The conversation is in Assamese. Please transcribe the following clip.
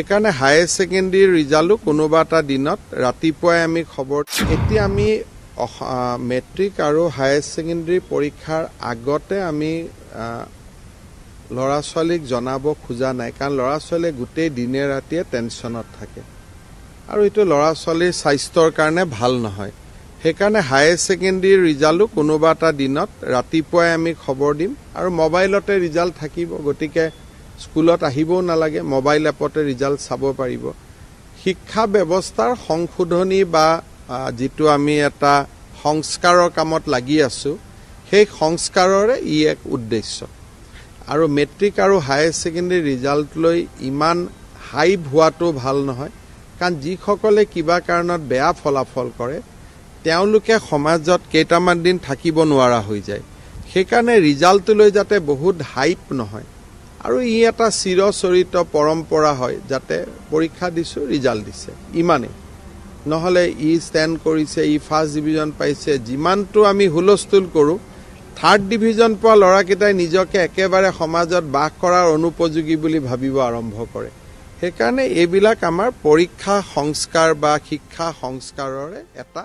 সেইকাৰণে হায়াৰ ছেকেণ্ডেৰী ৰিজাল্টো কোনোবা এটা দিনত ৰাতিপুৱাই আমি খবৰ এতিয়া আমি মেট্ৰিক আৰু হায়াৰ ছেকেণ্ডেৰী পৰীক্ষাৰ আগতে আমি ল'ৰা ছোৱালীক জনাব খোজা নাই কাৰণ ল'ৰা ছোৱালীয়ে গোটেই দিনে ৰাতিয়ে টেনশ্যনত থাকে আৰু এইটো ল'ৰা ছোৱালীৰ স্বাস্থ্যৰ কাৰণে ভাল নহয় সেইকাৰণে হায়াৰ ছেকেণ্ডেৰী ৰিজাল্টো কোনোবা এটা দিনত ৰাতিপুৱাই আমি খবৰ দিম আৰু মোবাইলতে ৰিজাল্ট থাকিব গতিকে স্কুলত আহিবও নালাগে মোবাইল এপতে ৰিজাল্ট চাব পাৰিব শিক্ষা ব্যৱস্থাৰ সংশোধনী বা যেটো আমি এটা সংস্কাৰৰ কামত লাগি আছো সেই সংস্কাৰৰে ই এক উদ্দেশ্য আৰু মেট্ৰিক আৰু হায়াৰ ছেকেণ্ডেৰী ৰিজাল্ট লৈ ইমান হাই হোৱাটো ভাল নহয় কাৰণ যিসকলে কিবা কাৰণত বেয়া ফলাফল কৰে তেওঁলোকে সমাজত কেইটামান দিন থাকিব নোৱাৰা হৈ যায় সেইকাৰণে ৰিজাল্টটো লৈ যাতে বহুত হাইপ নহয় আৰু ই এটা চিৰচৰিত পৰম্পৰা হয় যাতে পৰীক্ষা দিছো ৰিজাল্ট দিছে ইমানে নহলে ই ষ্টেণ্ড কৰিছে ই ফাৰ্ষ্ট ডিভিজন পাইছে যিমানটো আমি হুলস্থুল কৰো থাৰ্ড ডিভিজন পোৱা ল'ৰাকেইটাই নিজকে একেবাৰে সমাজত বাস কৰাৰ অনুপযোগী বুলি ভাবিব আৰম্ভ কৰে সেইকাৰণে এইবিলাক আমাৰ পৰীক্ষা সংস্কাৰ বা শিক্ষা সংস্কাৰৰে এটা